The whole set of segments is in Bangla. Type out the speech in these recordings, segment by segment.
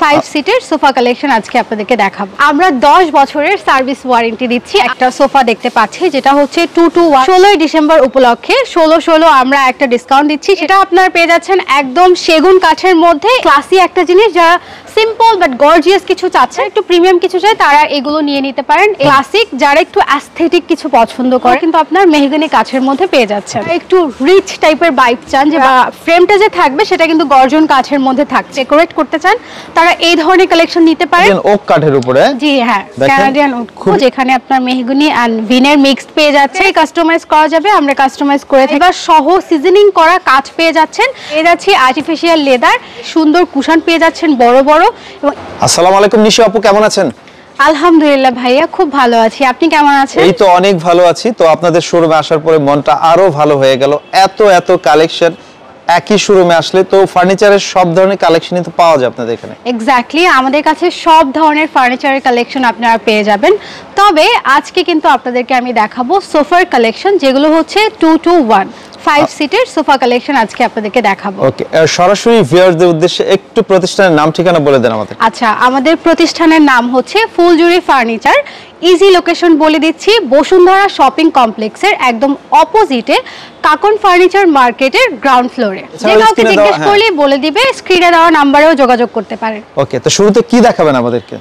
5 সিটের সোফা কালেকশন আজকে আপনাদেরকে দেখাবো। আমরা 10 বছরের সার্ভিস ওয়ারেন্টি দিচ্ছি। একটা সোফা দেখতে পাচ্ছি যেটা হচ্ছে 2 to 1 16 ডিসেম্বর উপলক্ষে 16 আমরা একটা ডিসকাউন্ট দিচ্ছি। সেটা আপনারা পেয়ে যাচ্ছেন একদম সেগুন কাঠের মধ্যে। ক্লাসি একটা জিনিস, যারা সিম্পল বাট গর্জিয়াস কিছু চাচ্ছে, একটু প্রিমিয়াম কিছু চায়, তারা এগুলো নিয়ে নিতে পারেন। ক্লাসিক যারা একটু অ্যাস্থেটিক কিছু পছন্দ করে কিন্তু আপনার মেহগনি কাঠের মধ্যে পেয়ে যাচ্ছেন। একটু রিচ টাইপের বাইক চান, যে ফ্রেমটা যে থাকবে সেটা কিন্তু গর্জন কাঠের মধ্যে থাকছে, ডেকোরেট করতে চান, তারা এই ধরনের কালেকশন নিতে পারেন। ওক কাঠের উপরে, জি হ্যাঁ, কানাডিয়ান ওক, যেখানে আপনার মেহগনি এন্ড ভিনের মিক্সড পেয়ে যাচ্ছে। কাস্টমাইজ করা যাবে, আমরা কাস্টমাইজ করে থাকি। এবার সহ সিজনিং করা কাঠ পেয়ে যাচ্ছেন। পেয়ে যাচ্ছে আর্টিফিশিয়াল লেদার, সুন্দর কুশন পেয়ে যাচ্ছেন বড় বড়। আসসালামু আলাইকুম নিশি আপু, কেমন আছেন? আলহামদুলিল্লাহ ভাইয়া, খুব ভালো আছি। আপনি কেমন আছেন? এই তো অনেক ভালো আছি। তো আপনাদের শোরুমে আসার পরে মনটা আরো ভালো হয়ে গেল। এত কালেকশন একই শোরুমে আসলে তো ফার্নিচারের সব ধরনের কালেকশনই তো পাওয়া যায় আপনাদের এখানে। এক্স্যাক্টলি, আমাদের কাছে সব ধরনের ফার্নিচারের কালেকশন আপনারা পেয়ে যাবেন। তবে আজকে কিন্তু আপনাদেরকে আমি দেখাবো সোফার কালেকশন, যেগুলো হচ্ছে 2 to 1 5 সিটের সোফা কালেকশন আজকে আপনাদেরকে দেখাবো। ওকে, সরাসরি ভিউয়ারদের উদ্দেশ্যে একটু প্রতিষ্ঠানের নাম ঠিকানা বলে দেন আমাদের। আচ্ছা, আমাদের প্রতিষ্ঠানের নাম হচ্ছে ফুলজুরি ফার্নিচার। ইজি লোকেশন বলে দিচ্ছি, বসুন্ধরা শপিং কমপ্লেক্সের একদম অপোজিটে কাকন ফার্নিচার মার্কেটের গ্রাউন্ড ফ্লোরে। যে কাউকে জিজ্ঞেস করলেই বলে দিবে, স্ক্রিনে দেওয়া নাম্বারেও যোগাযোগ করতে পারেন। ওকে, তো শুরুতে কি দেখাবেন আমাদেরকে?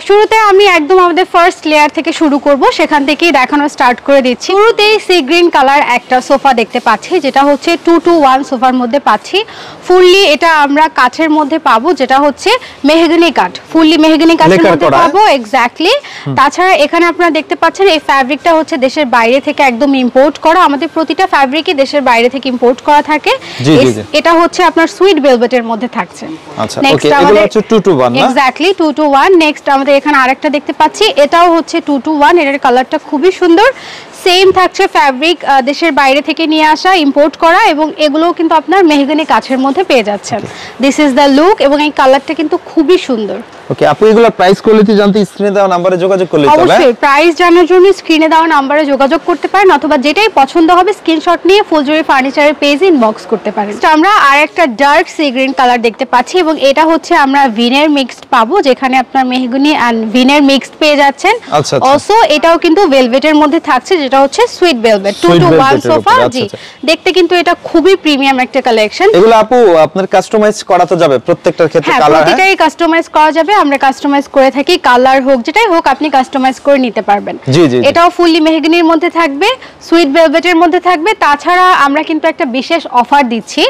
শুরুতে আমি একদম আমাদের ফার্স্ট লেয়ার থেকে শুরু করব, সেখান থেকেই দেখানো স্টার্ট করে দিচ্ছি। শুরুতেই সি গ্রিন কালার একটা সোফা দেখতে পাচ্ছি, যেটা হচ্ছে 2 to 1 সোফার মধ্যে পাচ্ছি। ফুললি এটা আমরা কাঠের মধ্যে পাবো, যেটা হচ্ছে মেহগনি কাঠ, ফুললি মেহগনি কাঠের মধ্যে পাবো। এক্স্যাক্টলি। তাছাড়া এখানে আপনারা দেখতে পাচ্ছেন এই ফ্যাব্রিকটা হচ্ছে দেশের বাইরে থেকে একদম ইম্পোর্ট করা। আমাদের প্রতিটা ফ্যাব্রিকই দেশের বাইরে থেকে ইম্পোর্ট করা থাকে। এটা হচ্ছে আপনার সুইট ভেলভেটের মধ্যে থাকছে। আচ্ছা, ওকে, এগুলো হচ্ছে 2 to 1 না? Exactly 2 to 1। নেক্সট আমাদের এখানে আরেকটা দেখতে পাচ্ছি, এটাও হচ্ছে 2 to 1। এর কালারটা খুবই সুন্দর। সেম থাকছে ফ্যাব্রিক দেশের বাইরে থেকে নিয়ে আসা, ইম্পোর্ট করা, এবং এগুলোও কিন্তু আপনার মেহগনি কাঠের মধ্যে পেয়ে যাচ্ছেন। দিস ইজ দ্য লুক, এবং এই কালারটা কিন্তু খুবই সুন্দর। ওকে আপু, এগুলোর প্রাইস কোয়ালিটি জানতে স্ক্রিনে দেওয়া নম্বরে যোগাযোগ করলে হবে। অবশ্যই প্রাইস জানার জন্য স্ক্রিনে দেওয়া নম্বরে যোগাযোগ করতে পারেন, অথবা যেটাই পছন্দ হবে স্ক্রিনশট নিয়ে ফুলজুরি ফার্নিচারের পেজে ইনবক্স করতে পারেন। আমরা আরেকটা ডার্ক সি গ্রিন কালার দেখতে পাচ্ছি, এবং এটা হচ্ছে আমরা ভিনের মিক্সড পাবো, যেখানে আপনার মেহগনি এন্ড ভিনের মিক্সড পেয়ে যাচ্ছেন। অলসো এটাও কিন্তু ভেলভেটের মধ্যে থাকছে, যেটা হচ্ছে সুইট ভেলভেট 2 to 1 সোফা। জি, দেখতে কিন্তু এটা খুবই প্রিমিয়াম একটা কালেকশন। এগুলো আপু আপনার কাস্টমাইজ করা তো যাবে প্রত্যেকটার ক্ষেত্রে? কালার প্রত্যেকটাই কাস্টমাইজ করা যাবে, আমরা কাস্টমাইজ করে থাকি। কালার হোক যেটাই হোক আপনি কাস্টমাইজ করে নিতে পারবেন। এটাও ফুললি মেহগনির মধ্যে থাকবে, সুইট ভেলভেটের মধ্যে থাকবে। তাছাড়া আমরা কিন্তু একটা বিশেষ অফার দিচ্ছি।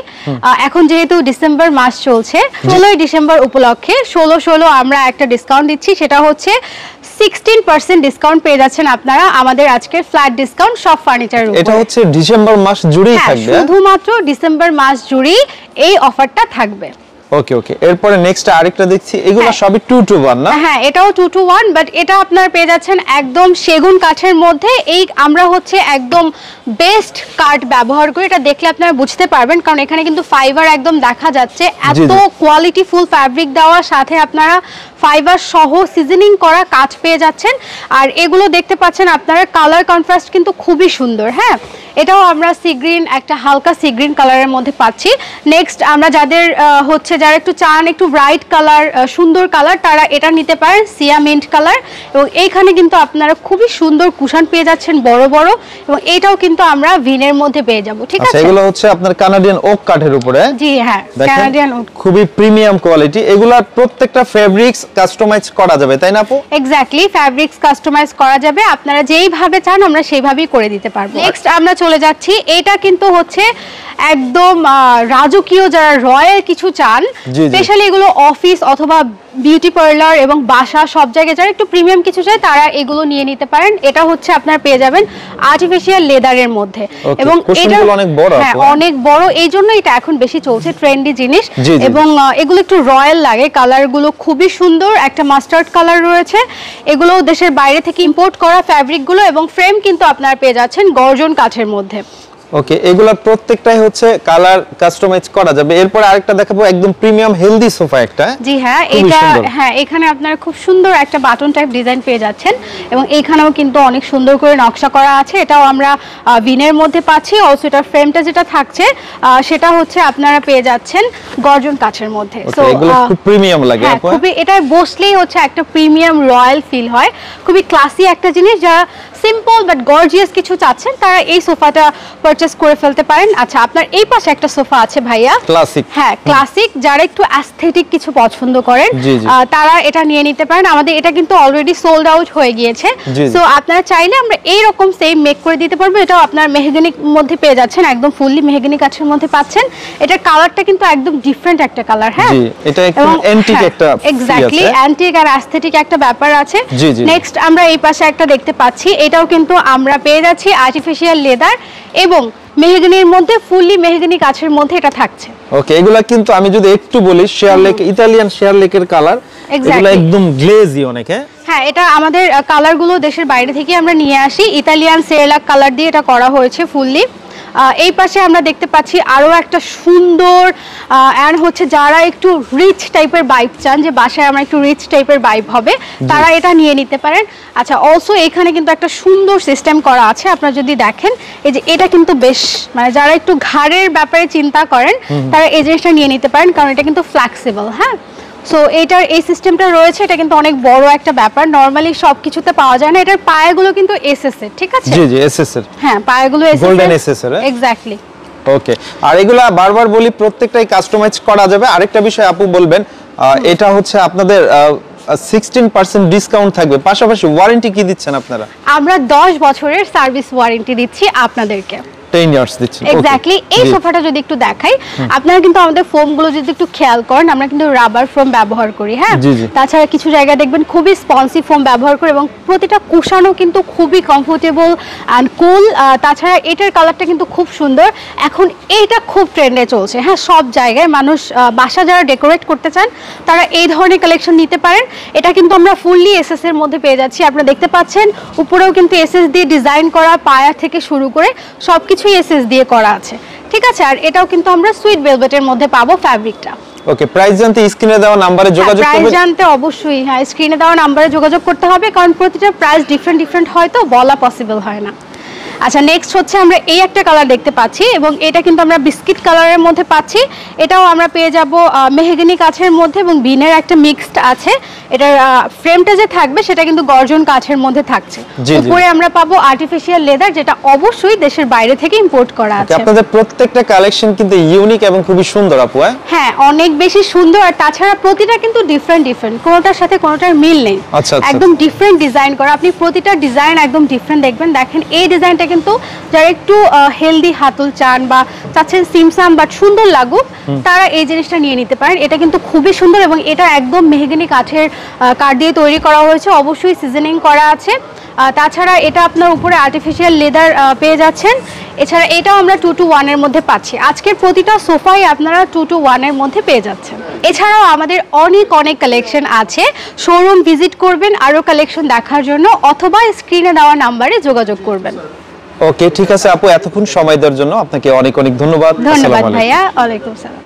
এখন যেহেতু ডিসেম্বর মাস চলছে, 16 ডিসেম্বর উপলক্ষে 16 আমরা একটা ডিসকাউন্ট দিচ্ছি। সেটা হচ্ছে 16% ডিসকাউন্ট পেয়ে যাচ্ছেন আপনারা আমাদের আজকের ফ্ল্যাট ডিসকাউন্ট সব ফার্নিচারের উপর। এটা হচ্ছে ডিসেম্বর মাস জুড়েই থাকবে, শুধুমাত্র ডিসেম্বর মাস জুড়েই এই অফারটা থাকবে। ওকে, এরপরে নেক্সট আরেকটা দেখছি, এগুলো সবই 2 to 1 না? হ্যাঁ, এটাও 2 to 1, বাট এটা আপনারা পেয়ে যাচ্ছেন একদম সেগুন কাঠের মধ্যে। এই আমরা হচ্ছে একদম বেস্ট কাঠ ব্যবহার করি, এটা দেখলে আপনারা বুঝতে পারবেন, কারণ এখানে কিন্তু ফাইবার একদম দেখা যাচ্ছে। এত কোয়ালিটি ফুল ফ্যাব্রিক দেওয়ার সাথে আপনারা ফাইবার সহ সিজনিং করা কাঠ পেয়ে যাচ্ছেন। আর এগুলো দেখতে পাচ্ছেন আপনারা কালার কন্ট্রাস্ট কিন্তু খুবই সুন্দর। হ্যাঁ, এটাও আমরা সি গ্রিন, একটা হালকা সি গ্রিন কালারের মধ্যে পাচ্ছি। নেক্সট আমরা যাদের যারা একটু চান একটু ব্রাইট কালার, সুন্দর কালার, তারা এটা নিতে পারেন, সিয়া মিন্ট কালার। এবং এইখানে কিন্তু আপনারা খুবই সুন্দর কুশন পেয়ে যাচ্ছেন বড় বড়, এবং এটাও কিন্তু আমরা ভিনের মধ্যে পেয়ে যাব। ঠিক আছে, এগুলো হচ্ছে আপনার কানাডিয়ান ওক কাঠের উপরে। জি হ্যাঁ, কানাডিয়ান ওক, খুবই প্রিমিয়াম কোয়ালিটি। এগুলার প্রত্যেকটা ফেব্রিক্স কাস্টমাইজ করা যাবে, তাই না আপু? এক্স্যাক্টলি, ফেব্রিক্স কাস্টমাইজ করা যাবে, আপনারা যেইভাবে চান আমরা সেইভাবেই করে দিতে পারবো। নেক্সট আমরা চলে যাচ্ছি, এটা কিন্তু হচ্ছে একদম রাজকীয়, যারা রয়্যাল কিছু চান, স্পেশালি এগুলো অফিস অথবা বিউটি পার্লার এবং বাসা সব জায়গায় যারা একটু প্রিমিয়াম কিছু চায়, তারা এগুলো নিয়ে নিতে পারেন। এটা হচ্ছে আপনারা পেয়ে যাবেন আর্টিফিশিয়াল লেদারের মধ্যে, এবং এটা অনেক বড়, এই জন্য এটা এখন বেশি চলছে, ট্রেন্ডি জিনিস। এবং এগুলো একটু রয়্যাল লাগে, কালারগুলো খুবই সুন্দর, একটা মাস্টার্ড কালার রয়েছে। এগুলো দেশের বাইরে থেকে ইম্পোর্ট করা ফ্যাব্রিকগুলো, এবং ফ্রেম কিন্তু আপনারা পেয়ে যাচ্ছেন গর্জন কাঠের মধ্যে। ওকে, এগুলা প্রত্যেকটাই হচ্ছে কালার কাস্টমাইজ করা যাবে। এরপর আরেকটা দেখাবো একদম প্রিমিয়াম হেলদি সোফা একটা। জি হ্যাঁ, এটা হ্যাঁ এখানে আপনারা খুব সুন্দর একটা বাটন টাইপ ডিজাইন পেয়ে যাচ্ছেন এবং এইখানেও কিন্তু অনেক সুন্দর করে নকশা করা আছে। এটাও আমরা ভিনের মধ্যে পাচ্ছি। অলসো এটার ফ্রেমটা যেটা থাকছে সেটা হচ্ছে আপনারা পেয়ে যাচ্ছেন গর্জন কাচের মধ্যে। সো এগুলো খুব প্রিমিয়াম লাগে আপু। খুবই এটা বসলেই হচ্ছে একটা প্রিমিয়াম রয়্যাল ফিল হয়। খুবই ক্লাসি একটা জিনিস, যারা সিম্পল বাট গর্জিয়াস কিছু চাচ্ছেন তারা এই সোফাটা পারচেজ করে ফেলতে পারেন। আচ্ছা, আপনার এই পাশে একটা সোফা আছে ভাইয়া, ক্লাসিক। হ্যাঁ ক্লাসিক, যারা একটু অ্যাস্থেটিক কিছু পছন্দ করেন তারা এটা নিয়ে নিতে পারেন। আমাদের এটা কিন্তু অলরেডি সোল্ড আউট হয়ে গিয়েছে। সো আপনারা চাইলে আমরা এই রকম সেম মেক করে দিতে পারবো। এটাও আপনার মেহগনির মধ্যে পেয়ে যাচ্ছেন, একদম ফুললি মেহগনি কাঠের মধ্যে পাচ্ছেন। এটার কালারটা কিন্তু একদম ডিফারেন্ট একটা কালার। হ্যাঁ, এটা একটু অ্যান্টিক একটা এক্স্যাক্টলি অ্যান্টিক আর অ্যাস্থেটিক একটা ব্যাপার আছে। নেক্সট আমরা এই পাশে একটা দেখতে পাচ্ছি, এটাও কিন্তু আমরা পেয়ে যাচ্ছি আর্টিফিশিয়াল লেদার এবং মেহগনির মধ্যে, ফুললি মেহগনি কাঠের মধ্যে এটা থাকছে। ওকে, এগুলা কিন্তু আমি যদি একটু বলি শেয়ার লেক, ইতালিয়ান শেয়ার লেকের কালার, এগুলা একদম গ্লেজি অনেক। হ্যাঁ, এটা আমাদের কালারগুলো দেশের বাইরে থেকে আমরা নিয়ে আসি, ইতালিয়ান সেরালাক কালার দিয়ে এটা করা হয়েছে ফুললি। এই পাশে আমরা দেখতে পাচ্ছি আরো একটা সুন্দর এন্ড হচ্ছে যারা একটু রিচ টাইপের ভাইব চান, যে বাসায় আমরা একটু রিচ টাইপের ভাইব হবে, তারা এটা নিয়ে নিতে পারেন। আচ্ছা, অলসো এখানে কিন্তু একটা সুন্দর সিস্টেম করা আছে। আপনারা যদি দেখেন এই যে এটা কিন্তু বেশ, মানে যারা একটু ঘাড়ের ব্যাপারে চিন্তা করেন তারা এই জিনিসটা নিয়ে নিতে পারেন, কারণ এটা কিন্তু ফ্লেক্সিবল। হ্যাঁ, সো এটার এই সিস্টেমটা রয়েছে, এটা কিন্তু অনেক বড় একটা ব্যাপার, নরমালি সবকিছুতে পাওয়া যায় না। এটার পায়াগুলো কিন্তু এসএস এর, ঠিক আছে? জি জি, এসএস এর। হ্যাঁ, পায়াগুলো এসএস, গোল্ডেন এসএস এর। এক্স্যাক্টলি। ওকে, আর এগুলা বারবার বলি প্রত্যেকটাই কাস্টমাইজ করা যাবে। আরেকটা বিষয় আপু বলবেন, এটা হচ্ছে আপনাদের 16% ডিসকাউন্ট থাকবে, পাশাপাশি ওয়ারেন্টি কি দিচ্ছেন আপনারা? আমরা 10 বছরের সার্ভিস ওয়ারেন্টি দিচ্ছি আপনাদেরকে। 10 ইয়ার্স দিচ্ছি। এক্স্যাক্টলি। এই সোফাটা যদি একটু দেখাই, আপনারা কিন্তু আমাদের ফোমগুলো যদি একটু খেয়াল করেন, আমরা কিন্তু রাবার ফোম ব্যবহার করি। হ্যাঁ, তাছাড়া কিছু জায়গায় দেখবেন খুবই স্পঞ্জি ফোম ব্যবহার করি এবং প্রতিটা কুশনও কিন্তু খুবই কমফোর্টেবল অ্যান্ড কুল। তাছাড়া এটার কালারটা কিন্তু খুব সুন্দর, এখন এইটা খুব ট্রেন্ডে চলছে। হ্যাঁ, সব জায়গায় মানুষ বাসা যারা ডেকোরেট করতে চান তারা এই ধরনের কালেকশন নিতে পারেন। এটা কিন্তু আমরা ফুললি এসএস এর মধ্যে পেয়ে যাচ্ছি। আপনারা দেখতে পাচ্ছেন উপরেও কিন্তু এসএস দিয়ে ডিজাইন করা, পায়া থেকে শুরু করে সবকিছু এসএস দিয়ে করা আছে, ঠিক আছে? আর এটাও কিন্তু আমরা সুইট ভেলভেটের মধ্যে পাবো ফ্যাব্রিকটা। ওকে, প্রাইস জানতে স্ক্রিনে দেওয়া নম্বরে যোগাযোগ করবেন। প্রাইস জানতে অবশ্যই হ্যাঁ স্ক্রিনে দেওয়া নম্বরে যোগাযোগ করতে হবে, কারণ প্রতিটা প্রাইস ডিফারেন্ট হয়, তো বলা পসিবল হয় না। আচ্ছা, নেক্সট হচ্ছে আমরা এই একটা কালার দেখতে পাচ্ছি এবং এটা কিন্তু আমরা বিস্কিট কালারের মধ্যে পাচ্ছি। এটাও আমরা পেয়ে যাব মেহগনি কাঠের মধ্যে এবং বিনের একটা মিক্সড আছে। এটার ফ্রেমটা যে থাকবে সেটা কিন্তু গর্জন কাঠের মধ্যে থাকছে। উপরে আমরা পাবো আর্টিফিশিয়াল লেদার, যেটা অবশ্যই দেশের বাইরে থেকে ইম্পোর্ট করা আছে। আপনাদের প্রত্যেকটা কালেকশন কিন্তু ইউনিক এবং খুবই সুন্দর আপু। হ্যাঁ, অনেক বেশি সুন্দর। আর তাছাড়া প্রতিটা কিন্তু ডিফারেন্ট, কোনোটার সাথে কোনোটার মিল নেই। একদম ডিফারেন্ট ডিজাইন করা, আপনি প্রতিটা ডিজাইন একদম ডিফারেন্ট দেখবেন। দেখেন এই ডিজাইনটা কিন্তু যারা একটু হেলদি হাতল চান বা চাচ্ছেন সিমসাম বাট সুন্দর লাগুক, তারা এই জিনিসটা নিয়ে নিতে পারেন। এটা কিন্তু খুবই সুন্দর এবং এটা একদম মেহগনি কাঠের কাঠ দিয়ে তৈরি করা হয়েছে, অবশ্যই সিজনিং করা আছে। তাছাড়া এটা আপনার উপরে আর্টিফিশিয়াল লেদার পেয়ে যাচ্ছেন। এছাড়া এটাও আমরা 2 to 1 এর মধ্যে পাচ্ছি। আজকের প্রতিটা সোফাই আপনারা 2 to 1 এর মধ্যে পেয়ে যাচ্ছেন। এছাড়াও আমাদের অনেক কালেকশন আছে। শোরুম ভিজিট করবেন আরো কালেকশন দেখার জন্য, অথবা স্ক্রিনে দেওয়া নাম্বারে যোগাযোগ করবেন। ওকে, ঠিক আছে আপু, এতক্ষণ সময় দেওয়ার জন্য আপনাকে অনেক ধন্যবাদ। ধন্যবাদ ভাইয়া। ওয়ালাইকুম আসসালাম।